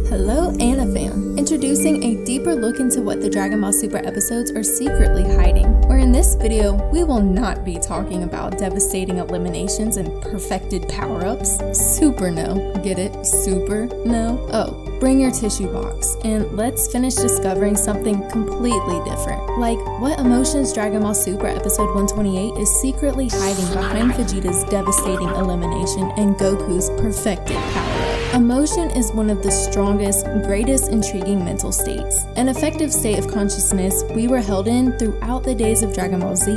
Hello, AniFam! Introducing a deeper look into what the Dragon Ball Super episodes are secretly hiding, where in this video, we will not be talking about devastating eliminations and perfected power-ups. Super no. Get it? Super no? Oh, bring your tissue box, and let's finish discovering something completely different. Like, what emotions Dragon Ball Super episode 128 is secretly hiding behind Vegeta's devastating elimination and Goku's perfected power-up. Emotion is one of the strongest, greatest intriguing mental states, an effective state of consciousness we were held in throughout the days of Dragon Ball Z.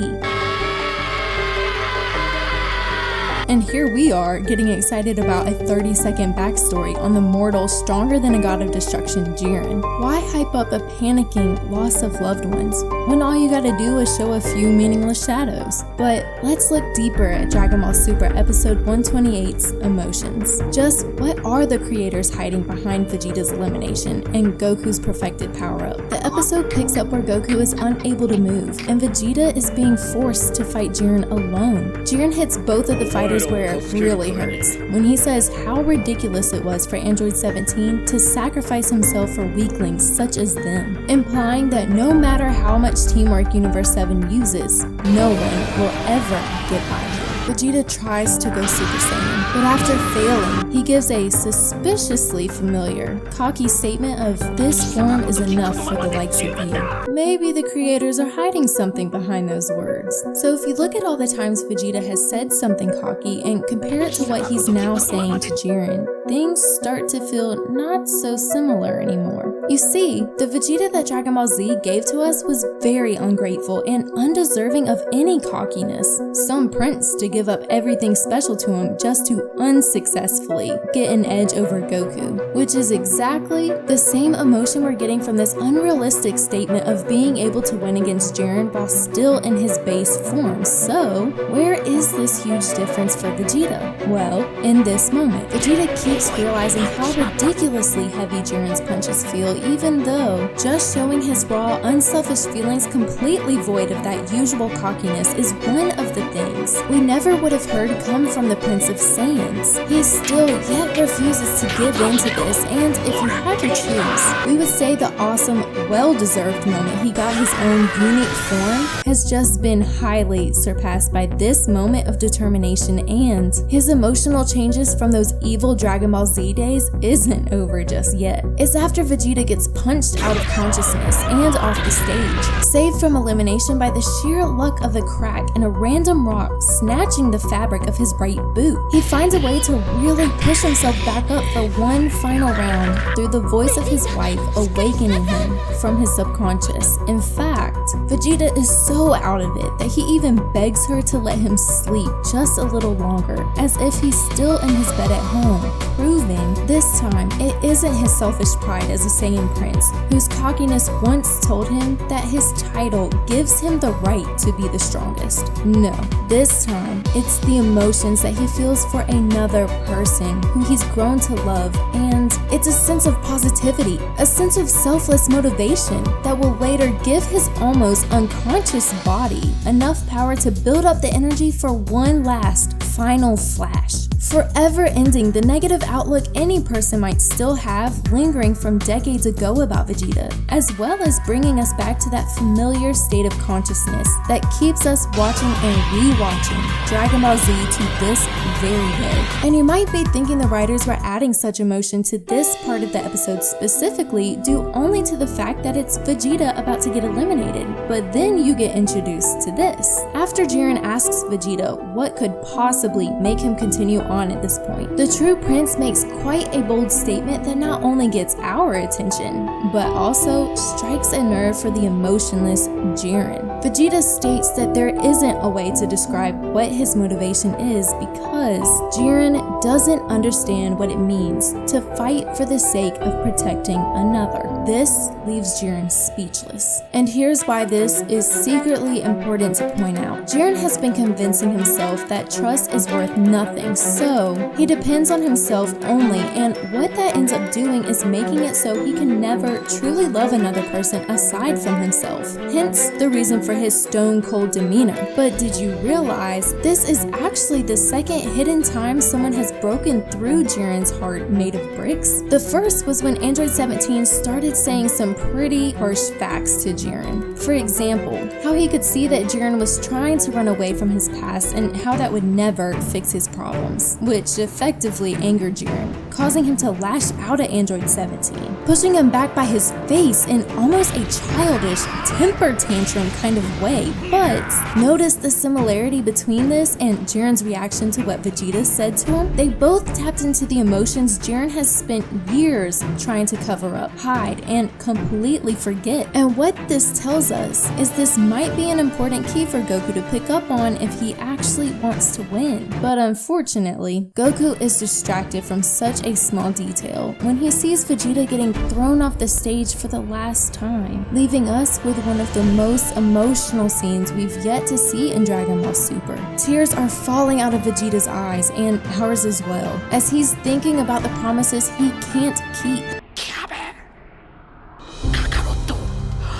And here we are, getting excited about a 30-second backstory on the mortal, stronger than a god of destruction, Jiren. Why hype up a panicking loss of loved ones, when all you gotta do is show a few meaningless shadows? But let's look deeper at Dragon Ball Super episode 128's emotions. Just what are the creators hiding behind Vegeta's elimination and Goku's perfected power-up? The episode picks up where Goku is unable to move, and Vegeta is being forced to fight Jiren alone. Jiren hits both of the fighters where it really hurts, when he says how ridiculous it was for Android 17 to sacrifice himself for weaklings such as them, implying that no matter how much teamwork Universe 7 uses, no one will ever get by him. Vegeta tries to go Super Saiyan, but after failing, he gives a suspiciously familiar, cocky statement of, "This form is enough for the likes of you." Maybe the creators are hiding something behind those words. So if you look at all the times Vegeta has said something cocky and compare it to what he's now saying to Jiren, things start to feel not so similar anymore. You see, the Vegeta that Dragon Ball Z gave to us was very ungrateful and undeserving of any cockiness. Some prince to give up everything special to him just to unsuccessfully get an edge over Goku, which is exactly the same emotion we're getting from this unrealistic statement of being able to win against Jiren while still in his base form. So, where is this huge difference for Vegeta? Well, in this moment, Vegeta keeps realizing how ridiculously heavy Jiren's punches feel, even though just showing his raw, unselfish feelings completely void of that usual cockiness is one of the things we never would have heard come from the Prince of Saiyans. He still yet refuses to give in to this, and if you had to choose, we would say the awesome, well-deserved moment he got his own unique form has just been highly surpassed by this moment of determination, and his emotional changes from those evil Dragon Ball Z days isn't over just yet. It's after Vegeta gets punched out of consciousness and off the stage, saved from elimination by the sheer luck of a crack in a random rock snatching the fabric of his right boot. He finds a way to really push himself back up for one final round through the voice of his wife awakening him from his subconscious. In fact, Vegeta is so out of it that he even begs her to let him sleep just a little longer, as if he's still in his bed at home, proving this time it isn't his selfish pride as a Saiyan prince, whose cockiness once told him that his title gives him the right to be the strongest. No, this time it's the emotions that he feels for another person who he's grown to love, and it's a sense of positivity, a sense of selfless motivation that will later give his almost unconscious body enough power to build up the energy for one last final flash, forever ending the negative outlook any person might still have lingering from decades ago about Vegeta, as well as bringing us back to that familiar state of consciousness that keeps us watching and rewatching Dragon Ball Z to this very day. And you might be thinking the writers were adding such emotion to this part of the episode specifically due only to the fact that it's Vegeta about to get eliminated, but then you get introduced to this. After Jiren asks Vegeta what could possibly make him continue on at this point, the true prince makes quite a bold statement that not only gets our attention, but also strikes a nerve for the emotionless Jiren. Vegeta states that there isn't a way to describe what his motivation is because Jiren doesn't understand what it means to fight for the sake of protecting another. This leaves Jiren speechless. And here's why this is secretly important to point now. Jiren has been convincing himself that trust is worth nothing, so he depends on himself only, and what that ends up doing is making it so he can never truly love another person aside from himself. Hence the reason for his stone cold demeanor. But did you realize this is actually the second hidden time someone has broken through Jiren's heart made of bricks? The first was when Android 17 started saying some pretty harsh facts to Jiren. For example, how he could see that Jiren was trying to run away from his past and how that would never fix his problems, which effectively angered Jiren, causing him to lash out at Android 17, pushing him back by his face in almost a childish temper tantrum kind of way. But notice the similarity between this and Jiren's reaction to what Vegeta said to him? They both tapped into the emotions Jiren has spent years trying to cover up, hide, and completely forget. And what this tells us is this might be an important key for Goku to pick up on if he actually wants to win. But unfortunately, Goku is distracted from such a small detail when he sees Vegeta getting thrown off the stage for the last time, leaving us with one of the most emotional scenes we've yet to see in Dragon Ball Super. Tears are falling out of Vegeta's eyes, and ours as well, as he's thinking about the promises he can't keep.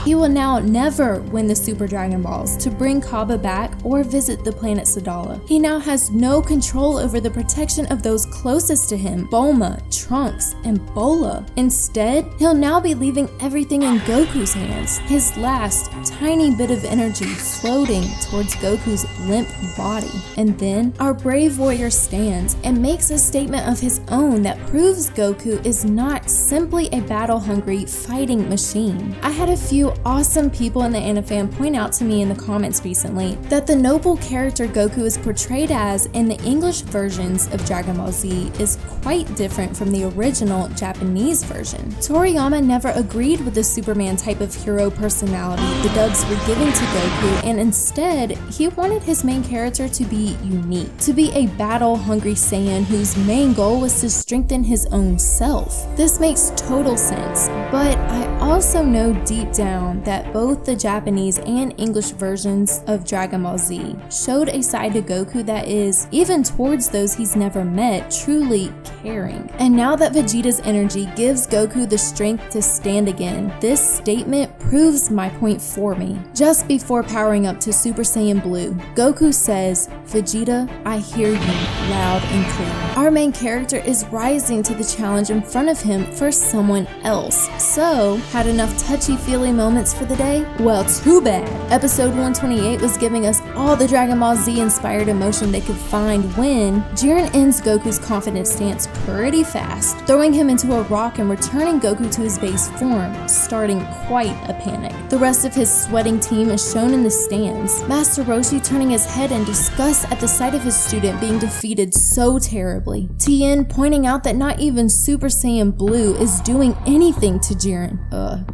He will now never win the Super Dragon Balls to bring Kaba back or visit the planet Sadala. He now has no control over the protection of those closest to him, Bulma, Trunks, and Bola. Instead, he'll now be leaving everything in Goku's hands, his last tiny bit of energy floating towards Goku's limp body. And then, our brave warrior stands and makes a statement of his own that proves Goku is not simply a battle-hungry fighting machine. I had a few awesome people in the anime point out to me in the comments recently that the noble character Goku is portrayed as in the English versions of Dragon Ball Z is quite different from the original Japanese version. Toriyama never agreed with the Superman type of hero personality the dubs were giving to Goku, and instead, he wanted his main character to be unique, to be a battle-hungry Saiyan whose main goal was to strengthen his own self. This makes total sense, but I also know deep down that both the Japanese and English versions of Dragon Ball Z showed a side to Goku that is, even towards those he's never met, truly caring. And now that Vegeta's energy gives Goku the strength to stand again, this statement proves my point for me. Just before powering up to Super Saiyan Blue, Goku says, "Vegeta, I hear you loud and clear." Our main character is rising to the challenge in front of him for someone else. So, had enough touchy-feely moments for the day? Well, too bad. Episode 128 was giving us all the Dragon Ball Z inspired emotion they could find when Jiren ends Goku's confident stance pretty fast, throwing him into a rock and returning Goku to his base form, starting quite a panic. The rest of his sweating team is shown in the stands, Master Roshi turning his head in disgust at the sight of his student being defeated so terribly, Tien pointing out that not even Super Saiyan Blue is doing anything to Jiren.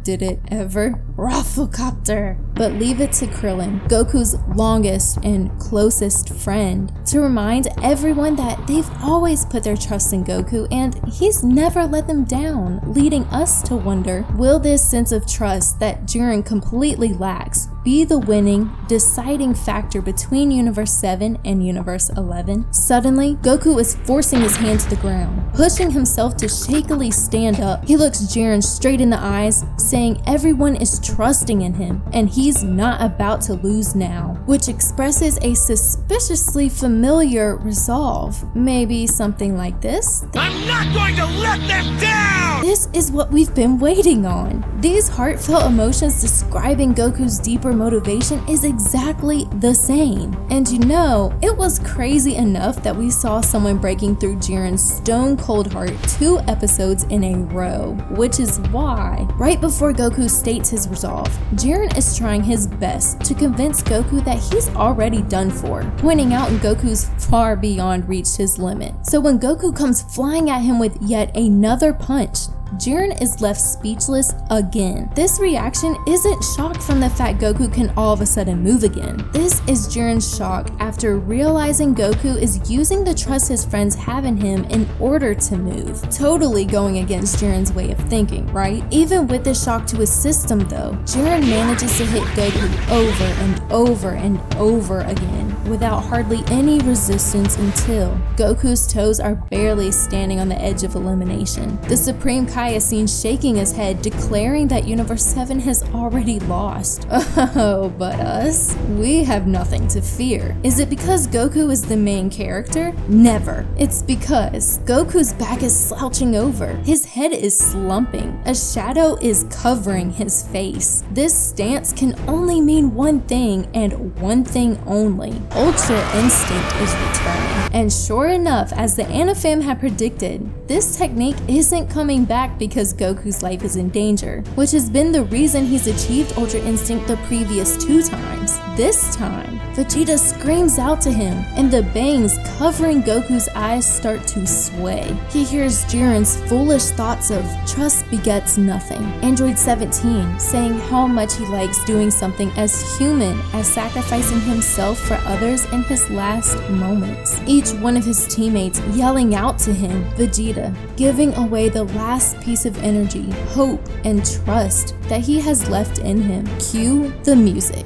Did it ever? Rafflecopter! But leave it to Krillin, Goku's longest and closest friend, to remind everyone that they've always put their trust in Goku and he's never let them down, leading us to wonder, will this sense of trust that Jiren completely lacks be the winning, deciding factor between Universe 7 and Universe 11? Suddenly, Goku is forcing his hand to the ground, pushing himself to shakily stand up. He looks Jiren straight in the eyes, saying everyone is trusting in him, and he's not about to lose now, which expresses a suspiciously familiar resolve. Maybe something like this. I'm not going to let them down! This is what we've been waiting on. These heartfelt emotions describing Goku's deeper motivation is exactly the same. And you know, it was crazy enough that we saw someone breaking through Jiren's stone cold heart 2 episodes in a row, which is why, right before Goku states his resolve, Jiren is trying his best to convince Goku that he's already done for, pointing out Goku's far beyond reached his limit. So when Goku comes flying at him with yet another punch, Jiren is left speechless again. This reaction isn't shock from the fact Goku can all of a sudden move again. This is Jiren's shock after realizing Goku is using the trust his friends have in him in order to move. Totally going against Jiren's way of thinking, right? Even with the shock to his system though, Jiren manages to hit Goku over and over and over again without hardly any resistance until Goku's toes are barely standing on the edge of elimination. The Supreme Kai is seen shaking his head, declaring that Universe 7 has already lost. Oh, but us? We have nothing to fear. Is it because Goku is the main character? Never. It's because Goku's back is slouching over. His head is slumping. A shadow is covering his face. This stance can only mean one thing and one thing only. Ultra Instinct is returning. And sure enough, as the Anifam had predicted, this technique isn't coming back because Goku's life is in danger, which has been the reason he's achieved Ultra Instinct the previous 2 times. This time, Vegeta screams out to him, and the bangs covering Goku's eyes start to sway. He hears Jiren's foolish thoughts of trust begets nothing. Android 17 saying how much he likes doing something as human as sacrificing himself for others in his last moments. Each one of his teammates yelling out to him, Vegeta, giving away the last piece of energy, hope, and trust that he has left in him. Cue the music.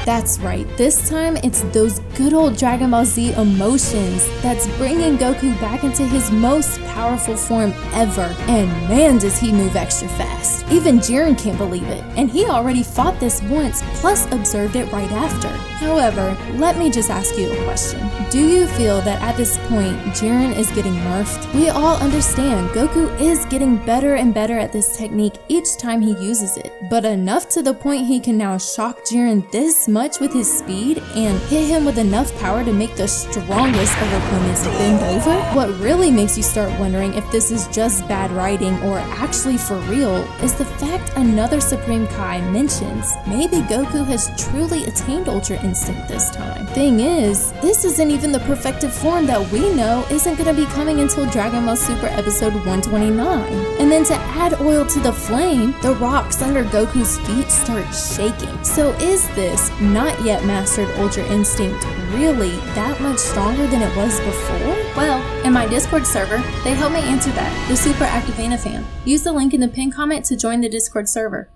That's right, this time it's those good old Dragon Ball Z emotions that's bringing Goku back into his most powerful form ever. And man, does he move extra fast. Even Jiren can't believe it, and he already fought this once, plus observed it right after. However, let me just ask you a question. Do you feel that at this point, Jiren is getting nerfed? We all understand Goku is getting better and better at this technique each time he uses it, but enough to the point he can now shock Jiren this much with his speed and hit him with enough power to make the strongest of opponents bend over? What really makes you start wondering if this is just bad writing or actually for real is the fact another Supreme Kai mentions maybe Goku has truly attained Ultra Instinct this time. Thing is, this isn't even the perfected form that we know isn't going to be coming until Dragon Ball Super episode 129. And then to add oil to the flame, the rocks under Goku's feet start shaking. So is this not yet mastered Ultra Instinct really that much stronger than it was before? Well, in my Discord server, they helped me answer that, the Super Active Anifam. Use the link in the pinned comment to join the Discord server.